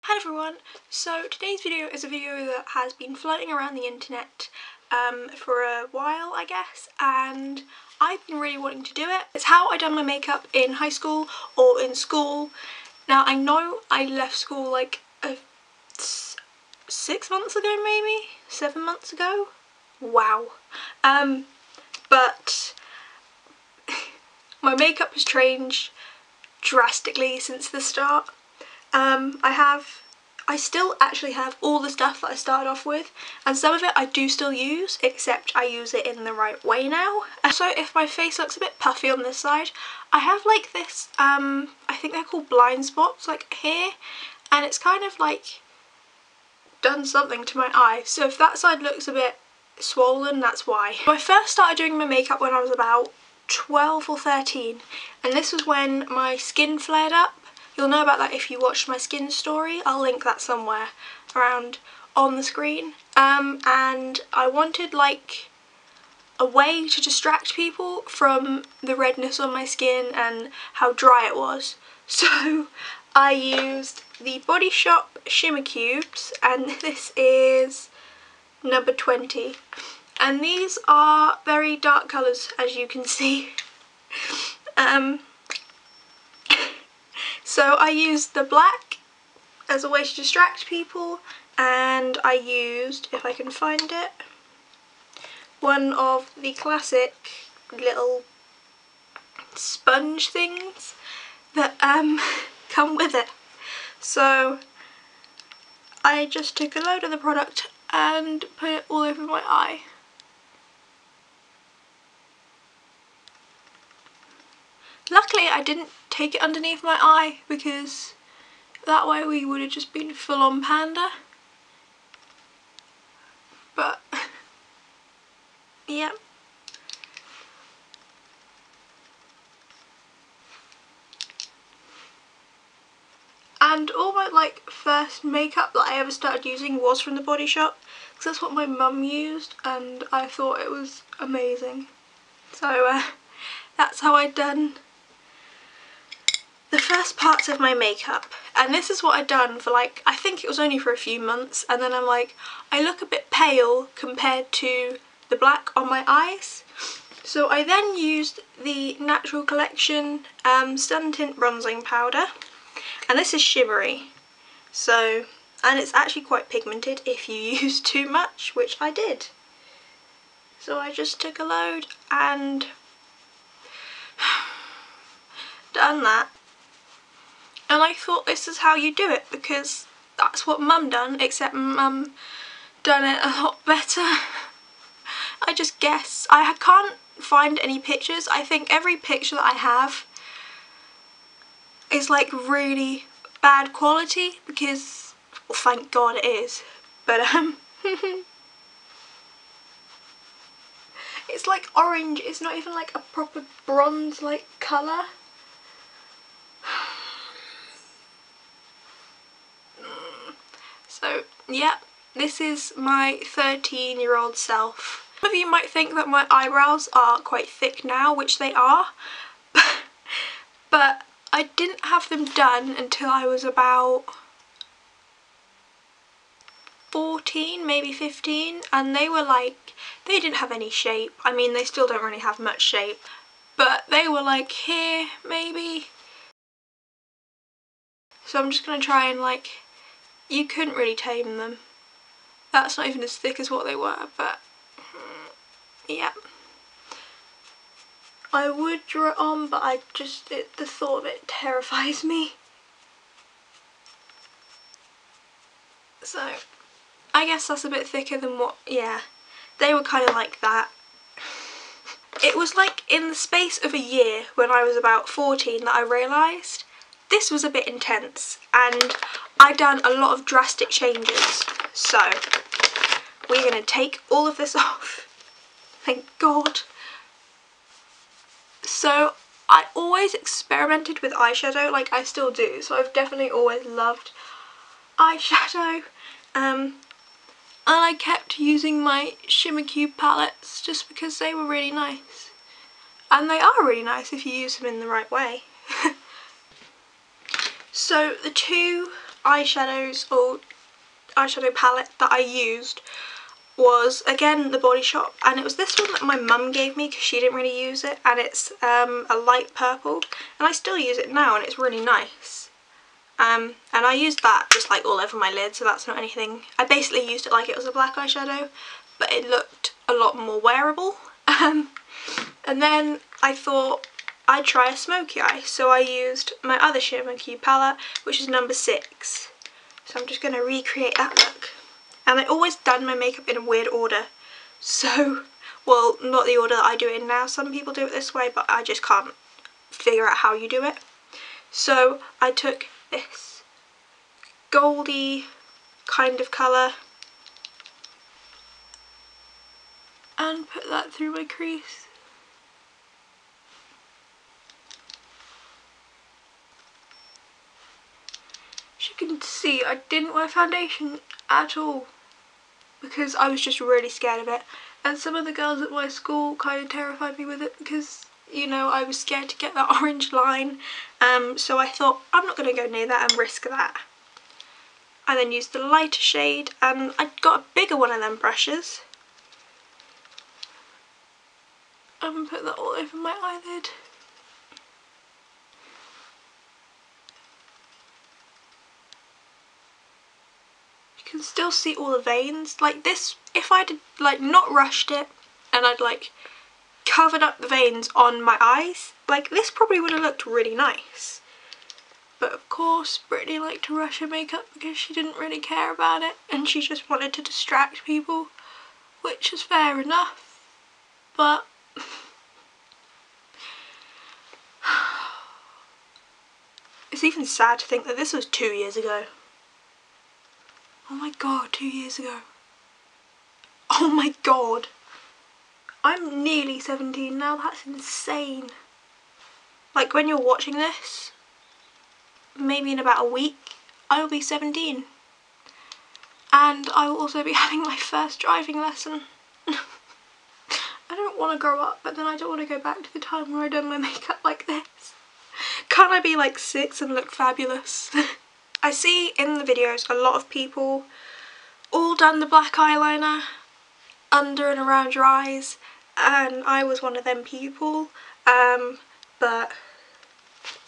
Hello everyone, so today's video is a video that has been floating around the internet for a while, I guess, and I've been really wanting to do it. It's how I done my makeup in high school or in school. Now I know I left school like 6 months ago, maybe 7 months ago. Wow. But my makeup has changed drastically since the start. I still actually have all the stuff that I started off with, and some of it I do still use, except I use it in the right way now. So if my face looks a bit puffy on this side, I have like this, I think they're called blind spots, like here, and it's kind of like done something to my eye. So if that side looks a bit swollen, that's why. I first started doing my makeup when I was about 12 or 13, and this was when my skin flared up. You'll know about that if you watched my skin story. I'll link that somewhere around on the screen. And I wanted like a way to distract people from the redness on my skin and how dry it was. So I used the Body Shop Shimmer Cubes, and this is number 20. And these are very dark colours, as you can see. So I used the black as a way to distract people, and I used, if I can find it, one of the classic little sponge things that come with it. So I just took a load of the product and put it all over my eye. Luckily I didn't take it underneath my eye, because that way we would have just been full on panda. But yeah. And all my like first makeup that I ever started using was from the Body Shop, because that's what my mum used and I thought it was amazing. So that's how I'd done the first parts of my makeup, and this is what I'd done for like, I think it was only for a few months, and then I'm like, I look a bit pale compared to the black on my eyes. So I then used the Natural Collection Sun Tint Bronzing Powder, and this is shimmery, so, and it's actually quite pigmented if you use too much, which I did. So I just took a load and done that. And I thought this is how you do it, because that's what Mum done, except Mum done it a lot better. I just guess. I can't find any pictures. I think every picture that I have is like really bad quality, because, well, thank God it is. But it's like orange. It's not even like a proper bronze like colour. So yeah, this is my 13-year-old self. Some of you might think that my eyebrows are quite thick now, which they are, but I didn't have them done until I was about 14, maybe 15, and they were like, they didn't have any shape. I mean, they still don't really have much shape, but they were like here, maybe. So I'm just gonna try and like, you couldn't really tame them. That's not even as thick as what they were, but yeah. I would draw it on, but I just, the thought of it terrifies me. So I guess that's a bit thicker than what, yeah, they were kind of like that. It was like in the space of a year, when I was about 14, that I realised this was a bit intense, and I'd done a lot of drastic changes. So we're going to take all of this off. Thank God. So I always experimented with eyeshadow, like I still do, so I've definitely always loved eyeshadow. And I kept using my Shimmer Cube palettes just because they were really nice. And they are really nice if you use them in the right way. So the two eyeshadows or eyeshadow palette that I used was again the Body Shop, and it was this one that my mum gave me because she didn't really use it, and it's a light purple, and I still use it now and it's really nice. And I used that just like all over my lid, so that's not anything. I basically used it like it was a black eyeshadow, but it looked a lot more wearable. And then I thought I'd try a smoky eye, so I used my other Shimmer Cube palette, which is number 6. So I'm just going to recreate that look. And I always done my makeup in a weird order, so, well, not the order that I do it in now. Some people do it this way, but I just can't figure out how you do it. So I took this goldy kind of colour and put that through my crease. As you can see, I didn't wear foundation at all because I was just really scared of it, and some of the girls at my school kind of terrified me with it because, you know, I was scared to get that orange line, so I thought I'm not going to go near that and risk that. I then used the lighter shade, and I got a bigger one of them brushes and put that all over my eyelid. You can still see all the veins. Like this, if I'd like not rushed it and I'd like covered up the veins on my eyes, like this probably would have looked really nice. But of course Britney liked to rush her makeup because she didn't really care about it and she just wanted to distract people, which is fair enough. But it's even sad to think that this was 2 years ago. Oh my god, 2 years ago. Oh my god. I'm nearly 17 now, that's insane. Like when you're watching this, maybe in about a week, I will be 17. And I will also be having my first driving lesson. I don't want to grow up, but then I don't want to go back to the time where I done my makeup like this. Can't I be like 6 and look fabulous? I see in the videos a lot of people all done the black eyeliner under and around your eyes, and I was one of them people, but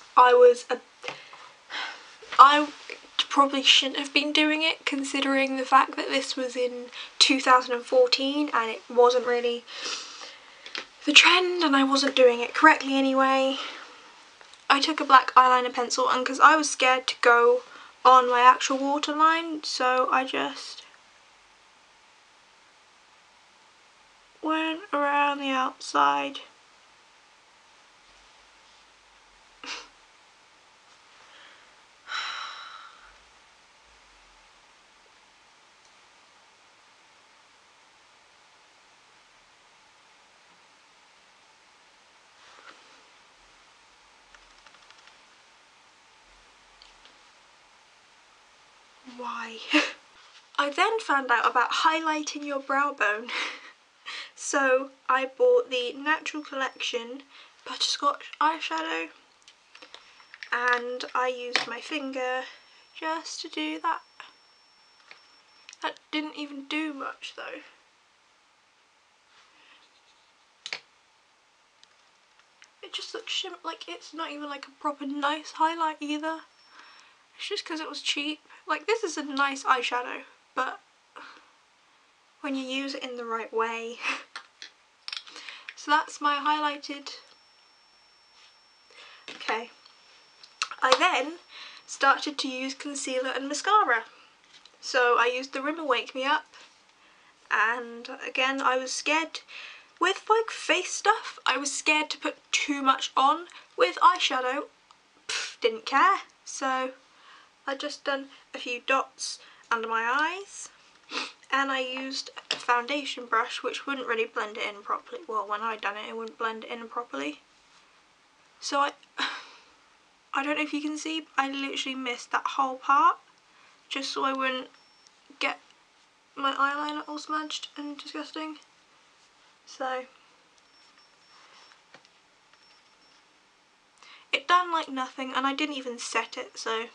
I probably shouldn't have been doing it, considering the fact that this was in 2014 and it wasn't really the trend and I wasn't doing it correctly anyway. I took a black eyeliner pencil, and because I was scared to go on my actual waterline, so I just went around the outside. Why? I then found out about highlighting your brow bone. So I bought the Natural Collection Butterscotch eyeshadow, and I used my finger just to do that. That didn't even do much though. It just looks like it's not even like a proper nice highlight either. It's just because it was cheap. Like, this is a nice eyeshadow, but when you use it in the right way. So that's my highlighted. Okay. I then started to use concealer and mascara. So I used the Rimmel Wake Me Up, and again I was scared with like face stuff. I was scared to put too much on. With eyeshadow, didn't care. So I just done a few dots under my eyes, and I used a foundation brush which wouldn't really blend it in properly. Well, when I done it, it wouldn't blend it in properly. So I don't know if you can see, but I literally missed that whole part just so I wouldn't get my eyeliner all smudged and disgusting. So it done like nothing, and I didn't even set it, so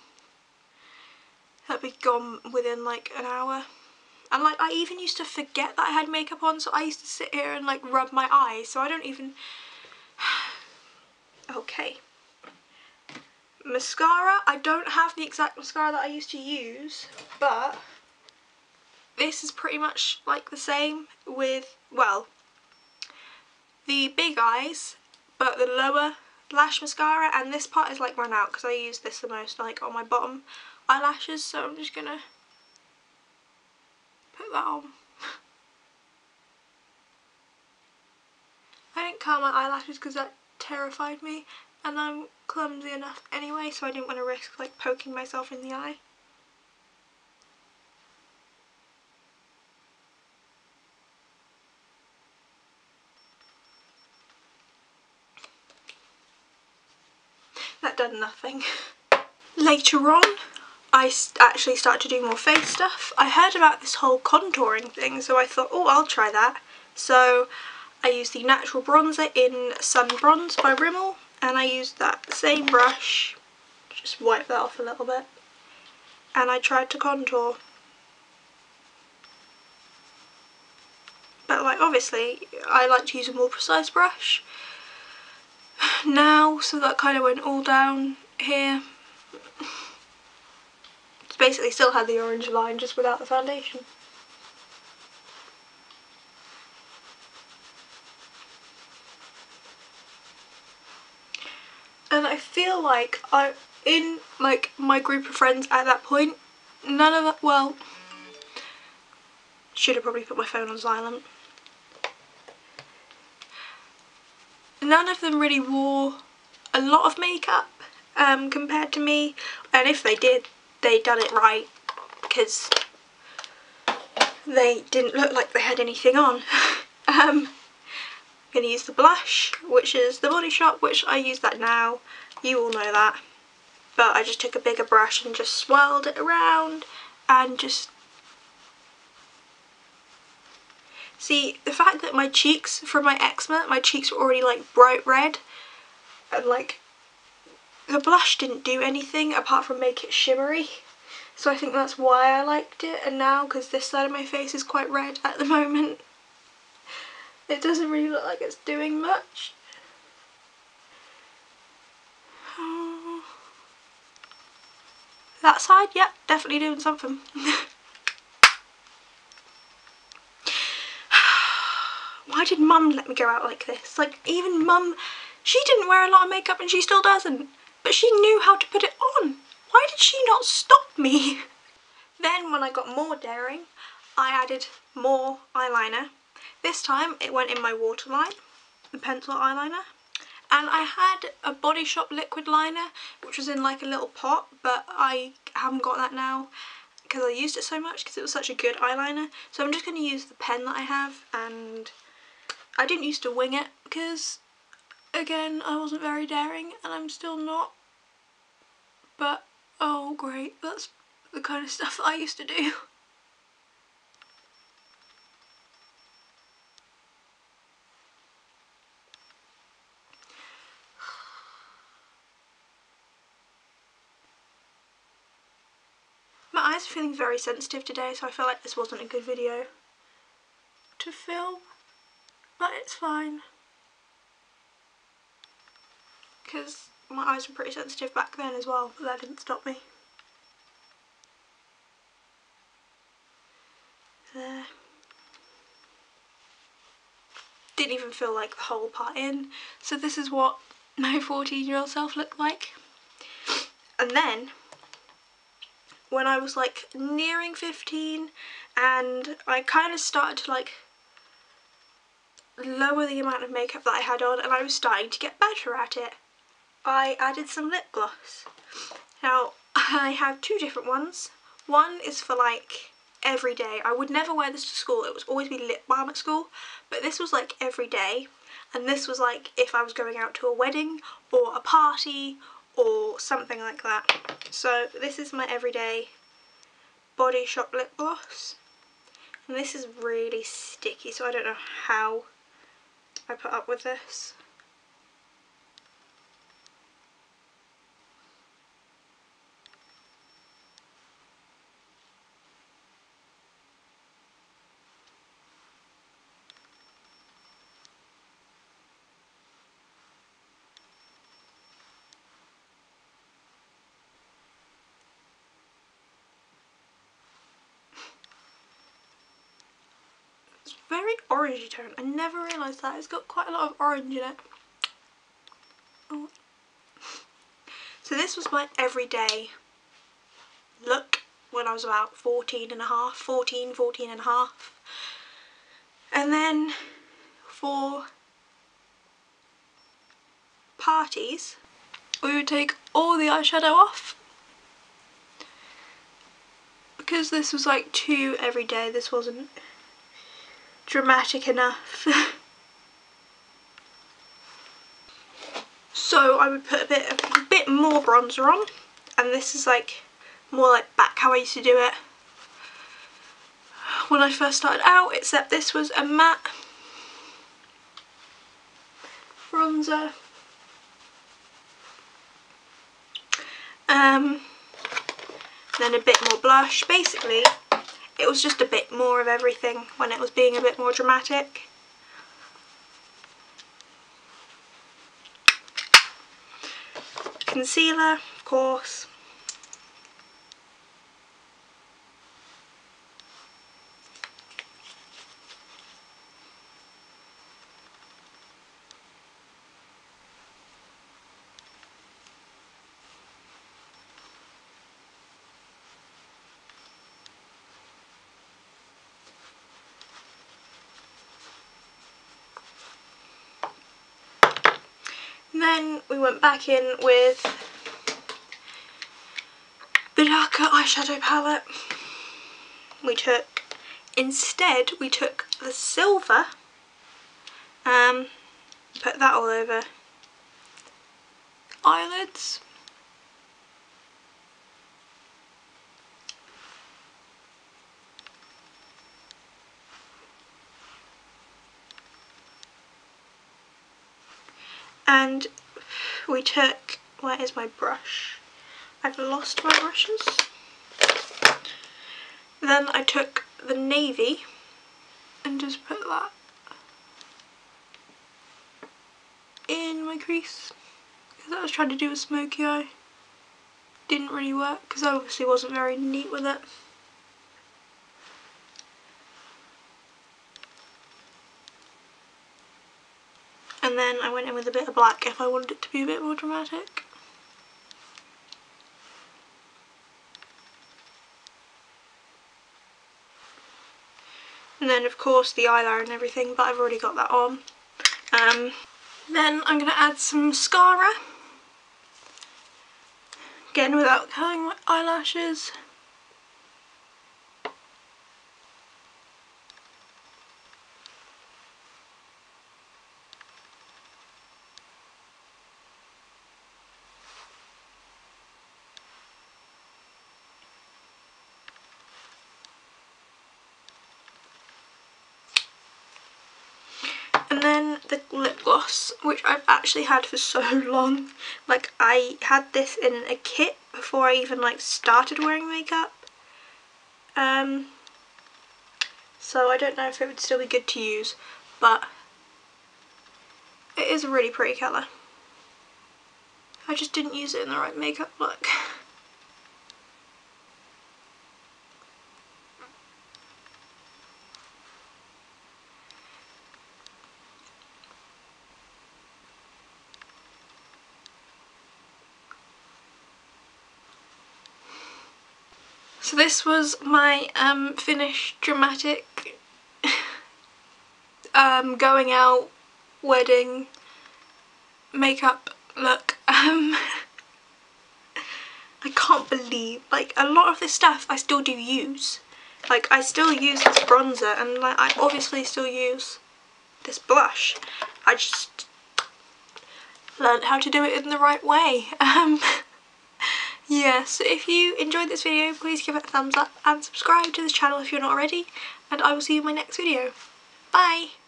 That'd be gone within like an hour. And like I even used to forget that I had makeup on, so I used to sit here and like rub my eyes, so I don't even... Okay. Mascara, I don't have the exact mascara that I used to use, but this is pretty much like the same with, well, the big eyes, but the lower lash mascara, and this part is like run out because I use this the most like on my bottom eyelashes, so I'm just gonna put that on. I didn't curl my eyelashes because that terrified me, and I'm clumsy enough anyway, so I didn't want to risk like poking myself in the eye. That done nothing. Later on, I actually started to do more face stuff. I heard about this whole contouring thing, so I thought, oh, I'll try that. So I used the natural bronzer in Sun Bronze by Rimmel, and I used that same brush, just wipe that off a little bit, and I tried to contour. But like obviously I like to use a more precise brush now, so that kind of went all down here. It's basically still had the orange line, just without the foundation. And I feel like in like my group of friends at that point, none of that, well, should have probably put my phone on silent. None of them really wore a lot of makeup compared to me, and if they did, they done it right, because they didn't look like they had anything on. I'm going to use the blush, which is the Body Shop, which I use that now, you all know that, but I just took a bigger brush and just swirled it around and just... See, the fact that my cheeks, from my eczema, my cheeks were already like bright red, and like the blush didn't do anything apart from make it shimmery, so I think that's why I liked it. And now, because this side of my face is quite red at the moment, it doesn't really look like it's doing much. That side, yep, definitely doing something. Why did Mum let me go out like this? Like, even Mum, she didn't wear a lot of makeup and she still doesn't, but she knew how to put it on. Why did she not stop me? Then when I got more daring, I added more eyeliner. This time it went in my waterline, the pencil eyeliner. And I had a Body Shop liquid liner, which was in like a little pot, but I haven't got that now because I used it so much because it was such a good eyeliner. So I'm just going to use the pen that I have, and I didn't used to wing it because, again, I wasn't very daring and I'm still not. But, oh great, that's the kind of stuff that I used to do. My eyes are feeling very sensitive today, so I feel like this wasn't a good video to film, but it's fine, because my eyes were pretty sensitive back then as well, but that didn't stop me. There. Didn't even feel like the whole part in, so this is what my 14-year-old self looked like. And then when I was like nearing 15 and I kind of started to like lower the amount of makeup that I had on, and I was starting to get better at it, I added some lip gloss. Now I have two different ones. One is for like every day. I would never wear this to school, it would always be lip balm at school, but this was like every day, and this was like if I was going out to a wedding or a party or something like that. So this is my everyday Body Shop lip gloss, and this is really sticky, so I don't know how I put up with this. very orangey tone. I never realised that. It's got quite a lot of orange in it. Oh. So this was my everyday look when I was about 14 and a half. And then for parties, we would take all the eyeshadow off. Because this was like too everyday, this wasn't dramatic enough. So I would put a bit more bronzer on, and this is like more like back how I used to do it when I first started out, except this was a matte bronzer. Then a bit more blush. Basically, it was just a bit more of everything when it was being a bit more dramatic. Concealer, of course. Then we went back in with the darker eyeshadow palette. Instead we took the silver, put that all over eyelids. And we took, where is my brush? I've lost my brushes. Then I took the navy and just put that in my crease, because I was trying to do a smoky eye. Didn't really work because I obviously wasn't very neat with it. And then I went in with a bit of black if I wanted it to be a bit more dramatic. And then of course the eyeliner and everything, but I've already got that on. Then I'm going to add some mascara. Again, without curling my eyelashes. And then the lip gloss, which I've actually had for so long. Like, I had this in a kit before I even like started wearing makeup. So I don't know if it would still be good to use, but it is a really pretty colour. I just didn't use it in the right makeup look. So this was my finished dramatic going out wedding makeup look. I can't believe, like, a lot of this stuff I still do use. Like, I still use this bronzer, and like I obviously still use this blush. I just learned how to do it in the right way. Yeah, so if you enjoyed this video, please give it a thumbs up and subscribe to this channel if you're not already, and I will see you in my next video. Bye!